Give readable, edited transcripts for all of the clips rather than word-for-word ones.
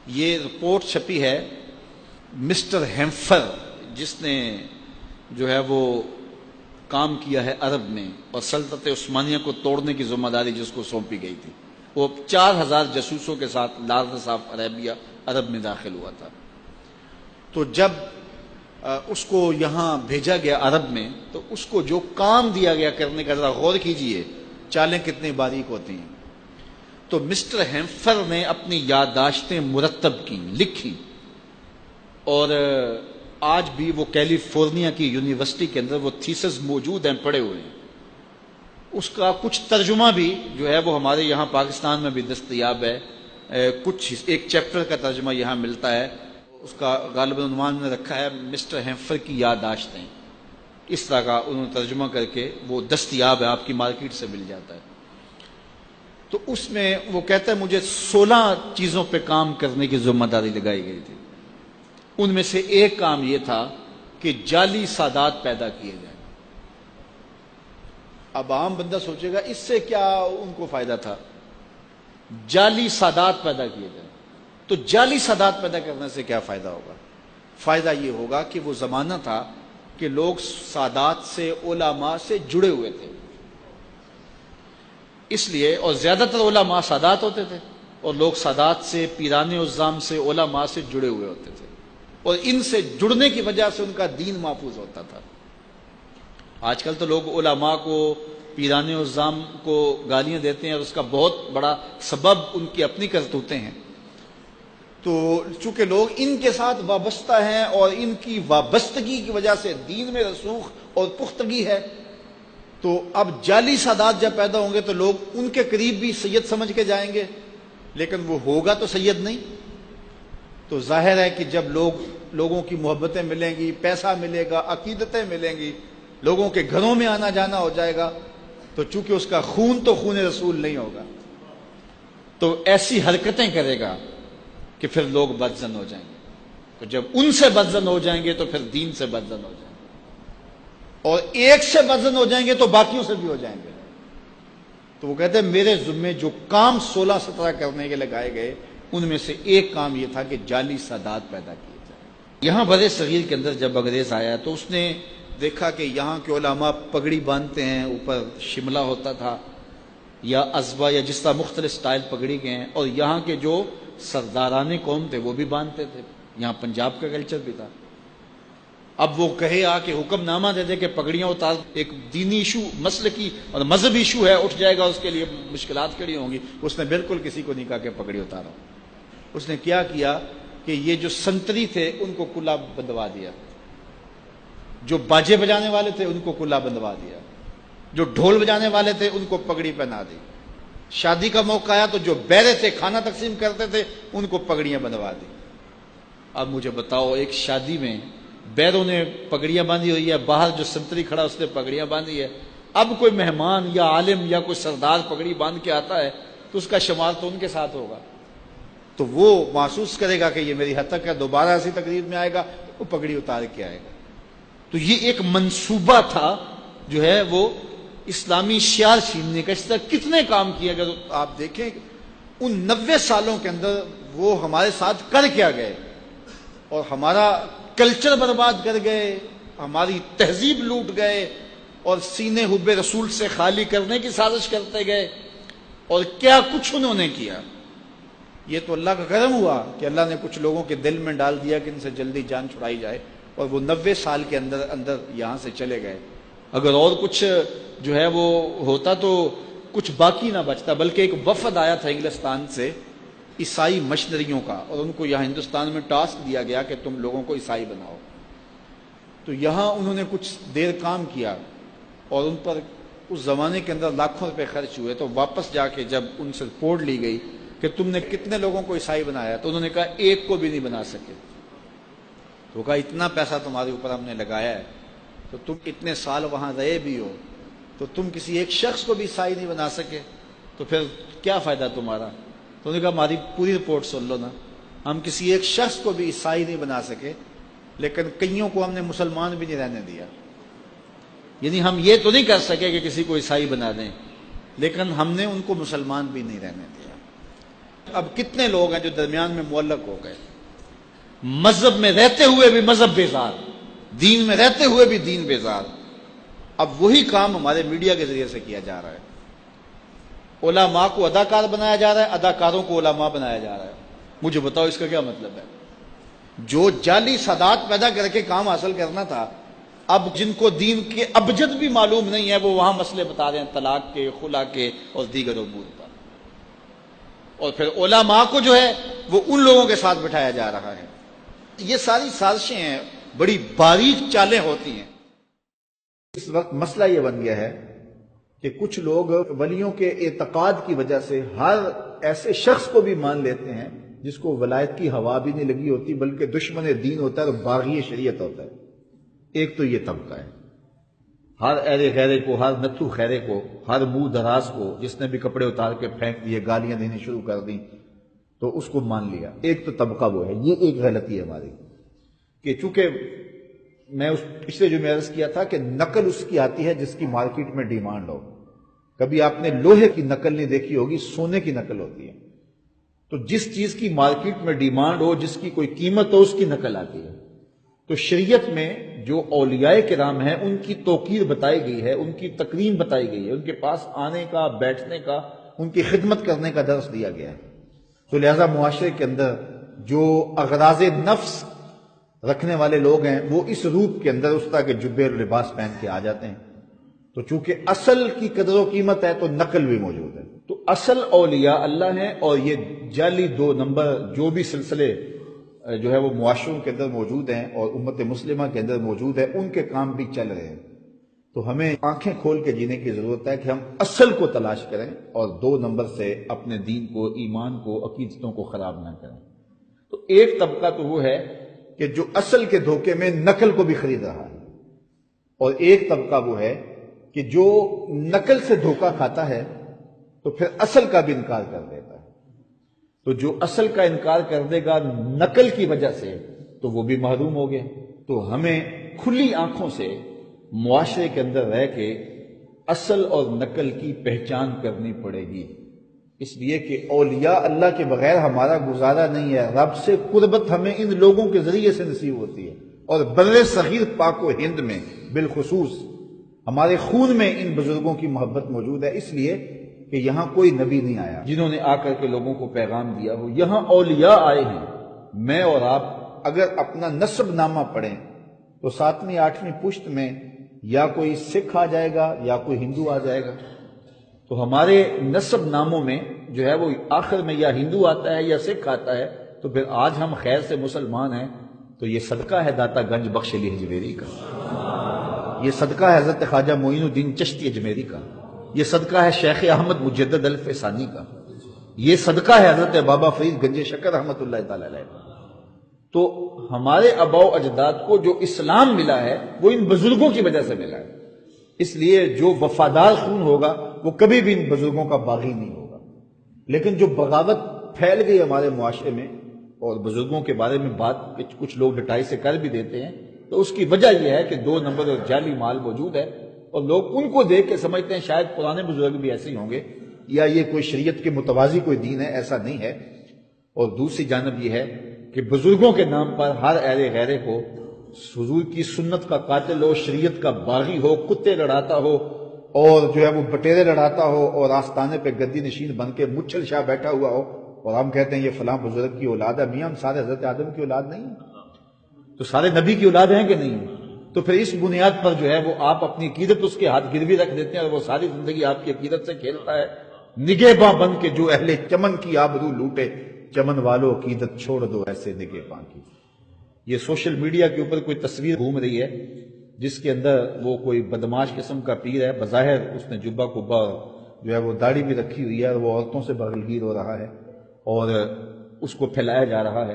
یہ رپورٹ چھپی ہے مسٹر ہیمفر، جس نے جو ہے وہ کام کیا ہے عرب میں اور سلطنت عثمانیہ کو توڑنے کی ذمہ داری جس کو سونپی گئی تھی، وہ 4000 جاسوسوں کے ساتھ لارنس آف عربیہ عرب میں داخل ہوا تھا۔ تو جب اس کو یہاں بھیجا گیا عرب میں، تو اس کو جو کام دیا گیا کرنے کا، ذرا غور کیجئے چالیں کتنی باریک ہوتی ہیں۔ تو مسٹر ہیمفر نے اپنی یادداشتیں مرتب کی، لکھی، اور آج بھی وہ کیلیفورنیا کی یونیورسٹی کے اندر وہ تھیسس موجود ہیں، پڑے ہوئے ہیں۔ اس کا کچھ ترجمہ بھی جو ہے وہ ہمارے یہاں پاکستان میں بھی دستیاب ہے، کچھ ایک چیپٹر کا ترجمہ یہاں ملتا ہے، اس کا غالباً عنوان نے رکھا ہے مسٹر ہیمفر کی یادداشتیں، اس طرح کا انہوں نے ترجمہ کر کے وہ دستیاب ہے، آپ کی مارکیٹ سے مل جاتا ہے۔ تو اس میں وہ کہتا ہے مجھے 16 چیزوں پہ کام کرنے کی ذمہ داری لگائی گئی تھی، ان میں سے ایک کام یہ تھا کہ جعلی سادات پیدا کیے جائیں۔ اب عام بندہ سوچے گا اس سے کیا ان کو فائدہ تھا؟ جعلی سادات پیدا کیے جائیں تو جعلی سادات پیدا کرنے سے کیا فائدہ ہوگا؟ فائدہ یہ ہوگا کہ وہ زمانہ تھا کہ لوگ سادات سے، علماء سے جڑے ہوئے تھے، اس لیے، اور زیادہ تر علماء سادات ہوتے تھے، اور لوگ سادات سے، پیران عظام سے، علماء سے جڑے ہوئے ہوتے تھے، اور ان سے جڑنے کی وجہ سے ان کا دین محفوظ ہوتا تھا۔ آج کل تو لوگ علماء کو، پیران عظام کو گالیاں دیتے ہیں، اور اس کا بہت بڑا سبب ان کی اپنی کرتوتیں ہیں۔ تو چونکہ لوگ ان کے ساتھ وابستہ ہیں اور ان کی وابستگی کی وجہ سے دین میں رسوخ اور پختگی ہے، تو اب جعلی سادات جب پیدا ہوں گے تو لوگ ان کے قریب بھی سید سمجھ کے جائیں گے، لیکن وہ ہوگا تو سید نہیں۔ تو ظاہر ہے کہ جب لوگوں کی محبتیں ملیں گی، پیسہ ملے گا، عقیدتیں ملیں گی، لوگوں کے گھروں میں آنا جانا ہو جائے گا، تو چونکہ اس کا خون تو خون رسول نہیں ہوگا، تو ایسی حرکتیں کرے گا کہ پھر لوگ بدظن ہو جائیں گے۔ تو جب ان سے بدظن ہو جائیں گے تو پھر دین سے بدظن ہو جائیں گے، اور ایک سے بدظن ہو جائیں گے تو باقیوں سے بھی ہو جائیں گے۔ تو وہ کہتے ہیں میرے ذمے جو کام 16-17 کرنے کے لگائے گئے، ان میں سے ایک کام یہ تھا کہ جعلی سادات پیدا کیے جائیں۔ یہاں بر صغیر کے اندر جب انگریز آیا تو اس نے دیکھا کہ یہاں کے علماء پگڑی باندھتے ہیں، اوپر شملہ ہوتا تھا یا ازبا یا جس طرح مختلف سٹائل پگڑی کے ہیں، اور یہاں کے جو سرداران قوم تھے وہ بھی باندھتے تھے، یہاں پنجاب کا کلچر بھی تھا۔ اب وہ کہے آ کے حکم نامہ دے دے کہ پگڑیاں اتار، ایک دینی ایشو، مسلکی اور مذہبی ایشو ہے، اٹھ جائے گا، اس کے لیے مشکلات کھڑی ہوں گی۔ اس نے بالکل کسی کو نہیں کہا کہ پگڑی اتارو۔ اس نے کیا کیا کہ یہ جو سنتری تھے ان کو کلا بندوا دیا، جو باجے بجانے والے تھے ان کو کلا بندوا دیا، جو ڈھول بجانے والے تھے ان کو پگڑی پہنا دی۔ شادی کا موقع آیا تو جو بیرے تھے، کھانا تقسیم کرتے تھے، ان کو پگڑیاں بندوا دی۔ اب مجھے بتاؤ، ایک شادی میں بیروں نے پگڑیاں باندھی ہوئی ہے، باہر جو سنتری کھڑا اس نے پگڑیاں باندھی ہے، اب کوئی مہمان یا عالم یا کوئی سردار پگڑی باندھ کے آتا ہے تو اس کا شمار تو ان کے ساتھ ہوگا، تو وہ محسوس کرے گا کہ یہ میری حد تک ہے، دوبارہ ایسی تقریب میں آئے گا وہ پگڑی اتار کے آئے گا۔ تو یہ ایک منصوبہ تھا جو ہے وہ اسلامی شعار چھیننے کا۔ اس طرح کتنے کام کیے، اگر آپ دیکھیں ان 90 سالوں کے اندر وہ ہمارے ساتھ کر کیا گئے، اور ہمارا کلچر برباد کر گئے، ہماری تہذیب لوٹ گئے، اور سینے حب رسول سے خالی کرنے کی سازش کرتے گئے، اور کیا کچھ انہوں نے کیا۔ یہ تو اللہ کا کرم ہوا کہ اللہ نے کچھ لوگوں کے دل میں ڈال دیا کہ ان سے جلدی جان چھڑائی جائے، اور وہ 90 سال کے اندر یہاں سے چلے گئے۔ اگر اور کچھ جو ہے وہ ہوتا تو کچھ باقی نہ بچتا، بلکہ ایک وفد آیا تھا انگلستان سے عیسائی مشنریوں کا، اور ان کو یہاں ہندوستان میں ٹاسک دیا گیا کہ تم لوگوں کو عیسائی بناؤ۔ تو یہاں انہوں نے کچھ دیر کام کیا، اور ان پر اس زمانے کے اندر لاکھوں روپے خرچ ہوئے۔ تو واپس جا کے جب ان سے رپورٹ لی گئی کہ تم نے کتنے لوگوں کو عیسائی بنایا، تو انہوں نے کہا ایک کو بھی نہیں بنا سکے۔ تو کہا اتنا پیسہ تمہارے اوپر ہم نے لگایا ہے، تو تم اتنے سال وہاں رہے بھی ہو، تو تم کسی ایک شخص کو بھی عیسائی نہیں بنا سکے، تو پھر کیا فائدہ تمہارا؟ تو انہوں نے کہا ہماری پوری رپورٹ سن لو نا، ہم کسی ایک شخص کو بھی عیسائی نہیں بنا سکے، لیکن کئیوں کو ہم نے مسلمان بھی نہیں رہنے دیا۔ یعنی ہم یہ تو نہیں کر سکے کہ کسی کو عیسائی بنا دیں، لیکن ہم نے ان کو مسلمان بھی نہیں رہنے دیا۔ اب کتنے لوگ ہیں جو درمیان میں معلق ہو گئے، مذہب میں رہتے ہوئے بھی مذہب بیزار، دین میں رہتے ہوئے بھی دین بیزار۔ اب وہی کام ہمارے میڈیا کے ذریعے سے کیا جا رہا ہے، علماء کو اداکار بنایا جا رہا ہے، اداکاروں کو علماء بنایا جا رہا ہے۔ مجھے بتاؤ اس کا کیا مطلب ہے؟ جو جعلی سادات پیدا کر کے کام حاصل کرنا تھا، اب جن کو دین کے ابجد بھی معلوم نہیں ہے وہ وہاں مسئلے بتا رہے ہیں طلاق کے، خلا کے اور دیگر امور پر، اور پھر علماء کو جو ہے وہ ان لوگوں کے ساتھ بٹھایا جا رہا ہے۔ یہ ساری سازشیں ہیں، بڑی باریک چالیں ہوتی ہیں۔ اس وقت مسئلہ یہ بن گیا ہے کہ کچھ لوگ ولیوں کے اعتقاد کی وجہ سے ہر ایسے شخص کو بھی مان لیتے ہیں جس کو ولایت کی ہوا بھی نہیں لگی ہوتی، بلکہ دشمن دین ہوتا ہے اور باغی شریعت ہوتا ہے۔ ایک تو یہ طبقہ ہے، ہر اہل خیرے کو، ہر نتھو خیرے کو، ہر منہ دراز کو، جس نے بھی کپڑے اتار کے پھینک دیے، گالیاں دینی شروع کر دیں تو اس کو مان لیا۔ ایک تو طبقہ وہ ہے۔ یہ ایک غلطی ہے ہماری کہ چونکہ میں اس پچھلے جو میں عرض کیا تھا کہ نقل اس کی آتی ہے جس کی مارکیٹ میں ڈیمانڈ ہو۔ کبھی آپ نے لوہے کی نقل نہیں دیکھی ہوگی، سونے کی نقل ہوتی ہے۔ تو جس چیز کی مارکیٹ میں ڈیمانڈ ہو، جس کی کوئی قیمت ہو، اس کی نقل آتی ہے۔ تو شریعت میں جو اولیاء کرام ہیں ان کی توقیر بتائی گئی ہے، ان کی تکریم بتائی گئی ہے، ان کے پاس آنے کا، بیٹھنے کا، ان کی خدمت کرنے کا درس دیا گیا ہے۔ تو لہذا معاشرے کے اندر جو اغراض نفس رکھنے والے لوگ ہیں وہ اس روپ کے اندر اس طرح کے جبے اور لباس پہن کے آ جاتے ہیں۔ تو چونکہ اصل کی قدر و قیمت ہے تو نقل بھی موجود ہے۔ تو اصل اولیاء اللہ ہیں، اور یہ جعلی 2 نمبر جو بھی سلسلے جو ہے وہ معاشروں کے اندر موجود ہیں اور امت مسلمہ کے اندر موجود ہے، ان کے کام بھی چل رہے ہیں۔ تو ہمیں آنکھیں کھول کے جینے کی ضرورت ہے کہ ہم اصل کو تلاش کریں اور 2 نمبر سے اپنے دین کو، ایمان کو، عقیدتوں کو خراب نہ کریں۔ تو ایک طبقہ تو وہ ہے کہ جو اصل کے دھوکے میں نقل کو بھی خرید رہا ہے، اور ایک طبقہ وہ ہے کہ جو نقل سے دھوکہ کھاتا ہے تو پھر اصل کا بھی انکار کر دیتا ہے۔ تو جو اصل کا انکار کر دے گا نقل کی وجہ سے تو وہ بھی محروم ہو گیا۔ تو ہمیں کھلی آنکھوں سے معاشرے کے اندر رہ کے اصل اور نقل کی پہچان کرنی پڑے گی، اس لیے کہ اولیاء اللہ کے بغیر ہمارا گزارا نہیں ہے۔ رب سے قربت ہمیں ان لوگوں کے ذریعے سے نصیب ہوتی ہے، اور بر صغیر پاک و ہند میں بالخصوص ہمارے خون میں ان بزرگوں کی محبت موجود ہے، اس لیے کہ یہاں کوئی نبی نہیں آیا جنہوں نے آ کر کے لوگوں کو پیغام دیا ہو، یہاں اولیاء آئے ہیں۔ میں اور آپ اگر اپنا نسب نامہ پڑھیں تو 7ویں 8ویں پشت میں یا کوئی سکھ آ جائے گا یا کوئی ہندو آ جائے گا۔ تو ہمارے نسب ناموں میں جو ہے وہ آخر میں یا ہندو آتا ہے یا سکھ آتا ہے، تو پھر آج ہم خیر سے مسلمان ہیں تو یہ صدقہ ہے داتا گنج بخش علی حجویری کا، یہ صدقہ ہے حضرت خواجہ معین الدین چشتی اجمیری کا، یہ صدقہ ہے شیخ احمد مجدد الفسانی کا، یہ صدقہ ہے حضرت بابا فرید گنج شکر رحمۃ اللہ تعالی علیہ۔ تو ہمارے آباء و اجداد کو جو اسلام ملا ہے وہ ان بزرگوں کی وجہ سے ملا ہے، اس لیے جو وفادار خون ہوگا وہ کبھی بھی ان بزرگوں کا باغی نہیں ہوگا۔ لیکن جو بغاوت پھیل گئی ہمارے معاشرے میں اور بزرگوں کے بارے میں بات کچھ لوگ ڈٹائی سے کر بھی دیتے ہیں، تو اس کی وجہ یہ ہے کہ 2 نمبر اور جعلی مال موجود ہے، اور لوگ ان کو دیکھ کے سمجھتے ہیں شاید پرانے بزرگ بھی ایسے ہی ہوں گے، یا یہ کوئی شریعت کے متوازی کوئی دین ہے۔ ایسا نہیں ہے۔ اور دوسری جانب یہ ہے کہ بزرگوں کے نام پر ہر اہل غیرے کو حضور کی سنت کا قاتل ہو، شریعت کا باغی ہو، کتے لڑاتا ہو، اور جو ہے وہ بٹیرے لڑاتا ہو، اور آستانے پہ گدی نشین بن کے مچھل شاہ بیٹھا ہوا ہو، اور ہم کہتے ہیں یہ فلاں بزرگ کی اولاد ہے۔ میاں ہم سارے حضرت آدم کی اولاد نہیں ہیں؟ تو سارے نبی کی اولاد ہیں کہ نہیں؟ تو پھر اس بنیاد پر جو ہے وہ آپ اپنی عقیدت اس کے ہاتھ گروی رکھ دیتے ہیں، اور وہ ساری زندگی آپ کی عقیدت سے کھیلتا ہے۔ نگہباں بن کے جو اہل چمن کی آبرو لوٹے، چمن والو عقیدت چھوڑ دو ایسے نگہباں کی۔ یہ سوشل میڈیا کے اوپر کوئی تصویر گھوم رہی ہے جس کے اندر وہ کوئی بدماش قسم کا پیر ہے، بظاہر اس نے جبہ کبا جو ہے وہ داڑھی بھی رکھی ہوئی ہے، اور وہ عورتوں سے بغلگیر ہو رہا ہے اور اس کو پھیلایا جا رہا ہے۔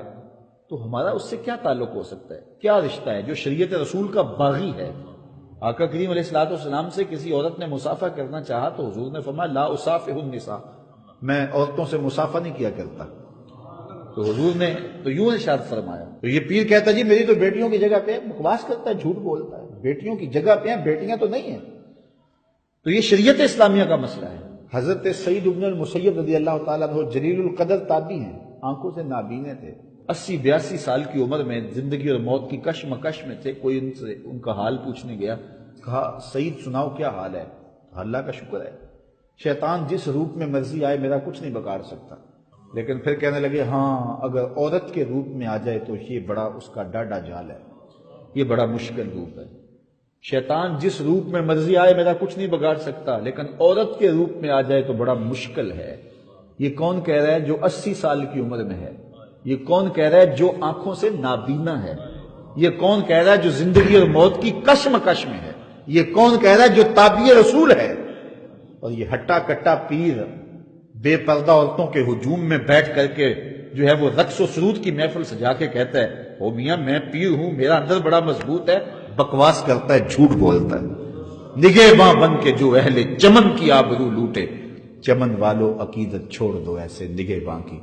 تو ہمارا اس سے کیا تعلق ہو سکتا ہے؟ کیا رشتہ ہے؟ جو شریعت رسول کا باغی ہے، آقا کریم علیہ الصلوۃ والسلام سے کسی عورت نے مسافہ کرنا چاہا تو حضور نے فرمایا لا اصافح النساء، میں عورتوں سے مسافہ نہیں کیا کرتا۔ تو حضور نے تو یوں ارشاد فرمایا۔ تو یہ پیر کہتا جی میری تو بیٹیوں کی جگہ پہ، بکواس کرتا ہے، جھوٹ بولتا ہے، بیٹیوں کی جگہ پہ ہیں، بیٹیاں تو نہیں ہیں۔ تو یہ شریعت اسلامیہ کا مسئلہ ہے۔ حضرت سعید بن المسیب رضی اللہ تعالیٰ عنہ جلیل القدر تابعی ہیں، آنکھوں سے نابینے تھے، 80-82 سال کی عمر میں زندگی اور موت کی کشمکش میں تھے۔ کوئی ان کا حال پوچھنے گیا، کہا سعید سناؤ کیا حال ہے؟ اللہ کا شکر ہے، شیطان جس روپ میں مرضی آئے میرا کچھ نہیں بگاڑ سکتا۔ لیکن پھر کہنے لگے ہاں اگر عورت کے روپ میں آ جائے تو یہ بڑا اس کا ڈاڈا جال ہے، یہ بڑا مشکل روپ ہے۔ شیطان جس روپ میں مرضی آئے میرا کچھ نہیں بگاڑ سکتا، لیکن عورت کے روپ میں آ جائے تو بڑا مشکل ہے۔ یہ کون کہہ رہا ہے جو 80 سال کی عمر میں ہے؟ یہ کون کہہ رہا ہے جو آنکھوں سے نابینا ہے؟ یہ کون کہہ رہا ہے جو زندگی اور موت کی کشمکش میں ہے؟ یہ کون کہہ رہا ہے جو تابع رسول ہے؟ اور یہ ہٹا کٹا پیر بے پردہ عورتوں کے ہجوم میں بیٹھ کر کے جو ہے وہ رقص و سرود کی محفل سجا کے کہتا ہے او میاں میں پیر ہوں، میرا اندر بڑا مضبوط ہے، بکواس کرتا ہے، جھوٹ بولتا ہے۔ نگہباں بن کے جو اہل چمن کی آبرو لوٹے، چمن والو عقیدت چھوڑ دو ایسے نگہباں کی۔